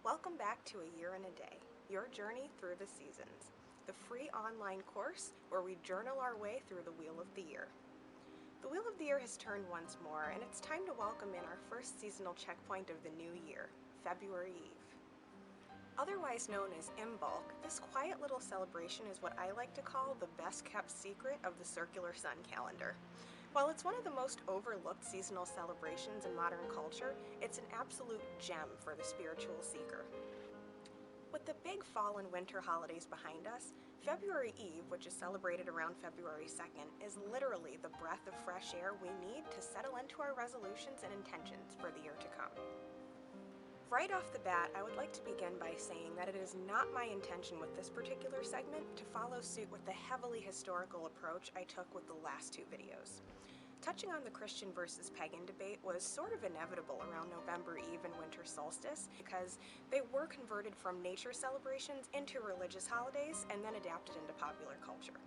Welcome back to A Year in a Day, your journey through the seasons, the free online course where we journal our way through the Wheel of the Year. The Wheel of the Year has turned once more, and it's time to welcome in our first seasonal checkpoint of the new year, February Eve. Otherwise known as Imbolc, this quiet little celebration is what I like to call the best-kept secret of the circular sun calendar. While it's one of the most overlooked seasonal celebrations in modern culture, it's an absolute gem for the spiritual seeker. With the big fall and winter holidays behind us, February Eve, which is celebrated around February 2nd, is literally the breath of fresh air we need to settle into our resolutions and intentions for the year to come. Right off the bat, I would like to begin by saying that it is not my intention with this particular segment to follow suit with the heavily historical approach I took with the last two videos. Touching on the Christian versus pagan debate was sort of inevitable around November Eve and winter solstice because they were converted from nature celebrations into religious holidays and then adapted into popular culture.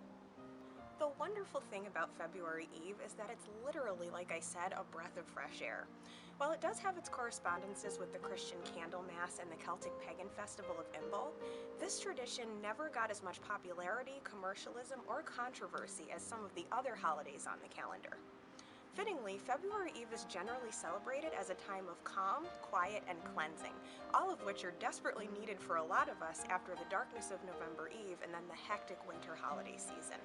The wonderful thing about February Eve is that it's literally, like I said, a breath of fresh air. While it does have its correspondences with the Christian Candlemas and the Celtic pagan festival of Imbolc, this tradition never got as much popularity, commercialism, or controversy as some of the other holidays on the calendar. Fittingly, February Eve is generally celebrated as a time of calm, quiet, and cleansing, all of which are desperately needed for a lot of us after the darkness of November Eve and then the hectic winter holiday season.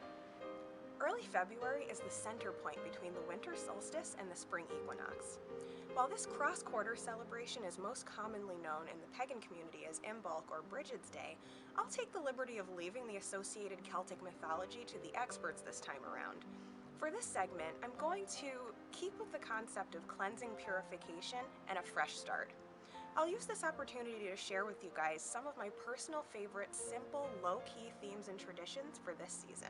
Early February is the center point between the winter solstice and the spring equinox. While this cross-quarter celebration is most commonly known in the pagan community as Imbolc or Brigid's Day, I'll take the liberty of leaving the associated Celtic mythology to the experts this time around. For this segment, I'm going to keep with the concept of cleansing, purification, and a fresh start. I'll use this opportunity to share with you guys some of my personal favorite simple, low-key themes and traditions for this season.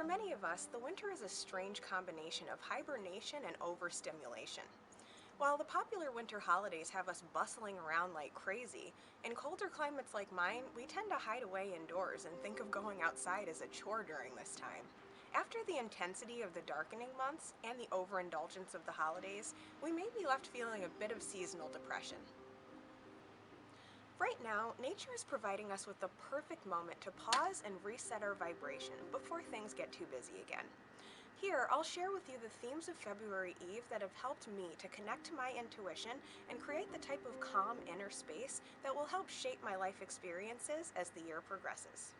For many of us, the winter is a strange combination of hibernation and overstimulation. While the popular winter holidays have us bustling around like crazy, in colder climates like mine, we tend to hide away indoors and think of going outside as a chore during this time. After the intensity of the darkening months and the overindulgence of the holidays, we may be left feeling a bit of seasonal depression. Right now, nature is providing us with the perfect moment to pause and reset our vibration before things get too busy again. Here, I'll share with you the themes of February Eve that have helped me to connect to my intuition and create the type of calm inner space that will help shape my life experiences as the year progresses.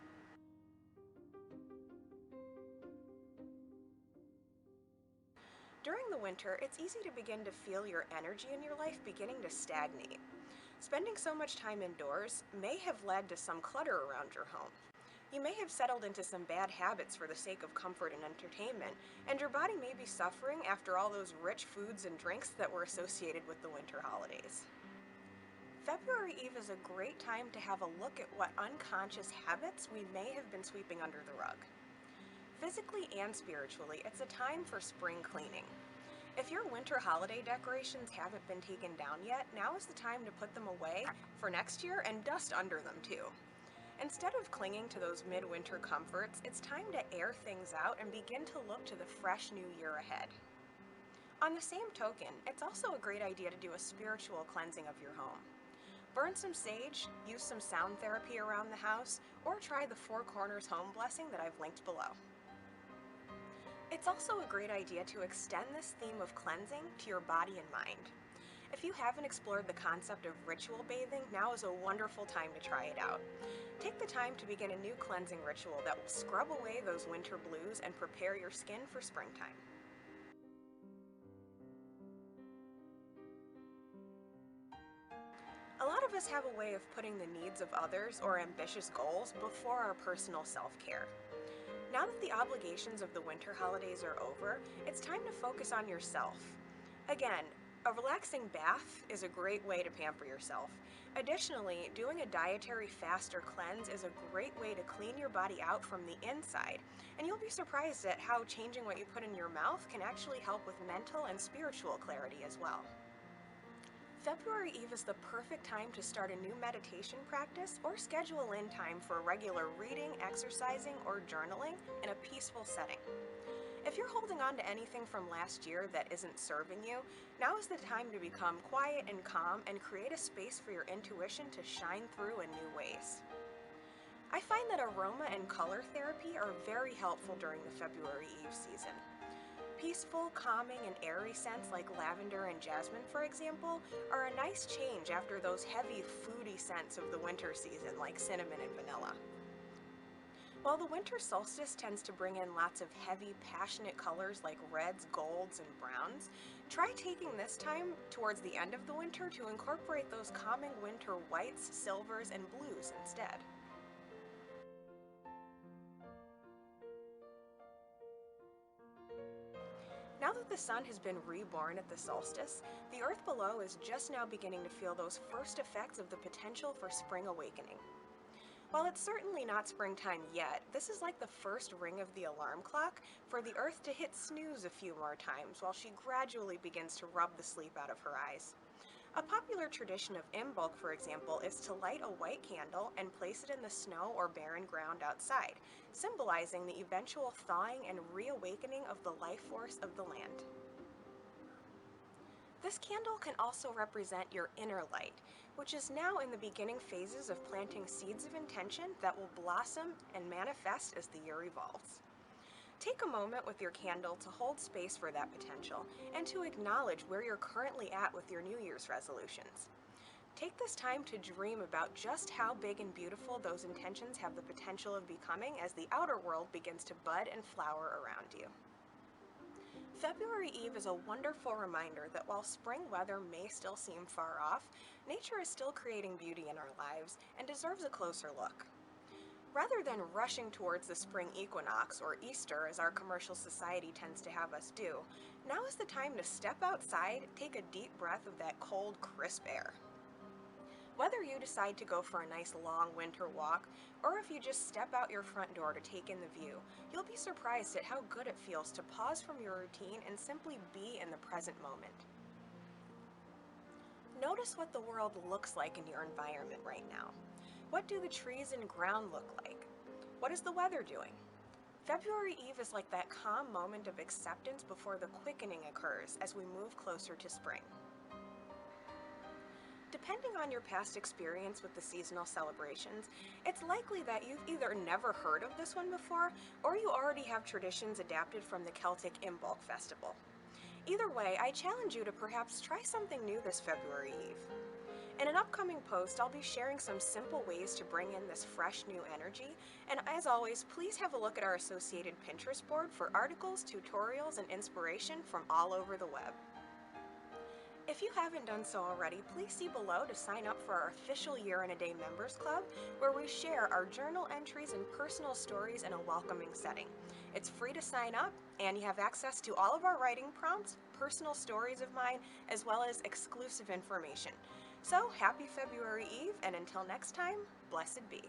During the winter, it's easy to begin to feel your energy in your life beginning to stagnate. Spending so much time indoors may have led to some clutter around your home. You may have settled into some bad habits for the sake of comfort and entertainment, and your body may be suffering after all those rich foods and drinks that were associated with the winter holidays. February Eve is a great time to have a look at what unconscious habits we may have been sweeping under the rug. Physically and spiritually, it's a time for spring cleaning. If your winter holiday decorations haven't been taken down yet, now is the time to put them away for next year and dust under them too. Instead of clinging to those midwinter comforts, it's time to air things out and begin to look to the fresh new year ahead. On the same token, it's also a great idea to do a spiritual cleansing of your home. Burn some sage, use some sound therapy around the house, or try the Four Corners home blessing that I've linked below. It's also a great idea to extend this theme of cleansing to your body and mind. If you haven't explored the concept of ritual bathing, now is a wonderful time to try it out. Take the time to begin a new cleansing ritual that will scrub away those winter blues and prepare your skin for springtime. A lot of us have a way of putting the needs of others or ambitious goals before our personal self-care. Now that the obligations of the winter holidays are over, it's time to focus on yourself. Again, a relaxing bath is a great way to pamper yourself. Additionally, doing a dietary fast or cleanse is a great way to clean your body out from the inside, and you'll be surprised at how changing what you put in your mouth can actually help with mental and spiritual clarity as well. February Eve is the perfect time to start a new meditation practice or schedule in time for regular reading, exercising, or journaling in a peaceful setting. If you're holding on to anything from last year that isn't serving you, now is the time to become quiet and calm and create a space for your intuition to shine through in new ways. I find that aroma and color therapy are very helpful during the February Eve season. Peaceful, calming, and airy scents like lavender and jasmine, for example, are a nice change after those heavy, foodie scents of the winter season like cinnamon and vanilla. While the winter solstice tends to bring in lots of heavy, passionate colors like reds, golds, and browns, try taking this time towards the end of the winter to incorporate those calming winter whites, silvers, and blues instead. Now that the sun has been reborn at the solstice, the earth below is just now beginning to feel those first effects of the potential for spring awakening. While it's certainly not springtime yet, this is like the first ring of the alarm clock for the earth to hit snooze a few more times while she gradually begins to rub the sleep out of her eyes. A popular tradition of Imbolc, for example, is to light a white candle and place it in the snow or barren ground outside, symbolizing the eventual thawing and reawakening of the life force of the land. This candle can also represent your inner light, which is now in the beginning phases of planting seeds of intention that will blossom and manifest as the year evolves. Take a moment with your candle to hold space for that potential and to acknowledge where you're currently at with your New Year's resolutions. Take this time to dream about just how big and beautiful those intentions have the potential of becoming as the outer world begins to bud and flower around you. February Eve is a wonderful reminder that while spring weather may still seem far off, nature is still creating beauty in our lives and deserves a closer look. Rather than rushing towards the spring equinox or Easter as our commercial society tends to have us do, now is the time to step outside, take a deep breath of that cold, crisp air. Whether you decide to go for a nice long winter walk, or if you just step out your front door to take in the view, you'll be surprised at how good it feels to pause from your routine and simply be in the present moment. Notice what the world looks like in your environment right now. What do the trees and ground look like? What is the weather doing? February Eve is like that calm moment of acceptance before the quickening occurs as we move closer to spring. Depending on your past experience with the seasonal celebrations, it's likely that you've either never heard of this one before, or you already have traditions adapted from the Celtic Imbolc festival. Either way, I challenge you to perhaps try something new this February Eve. In an upcoming post, I'll be sharing some simple ways to bring in this fresh new energy, and as always, please have a look at our associated Pinterest board for articles, tutorials, and inspiration from all over the web. If you haven't done so already, please see below to sign up for our official Year in a Day Members Club, where we share our journal entries and personal stories in a welcoming setting. It's free to sign up, and you have access to all of our writing prompts, personal stories of mine, as well as exclusive information. So, happy February Eve, and until next time, blessed be.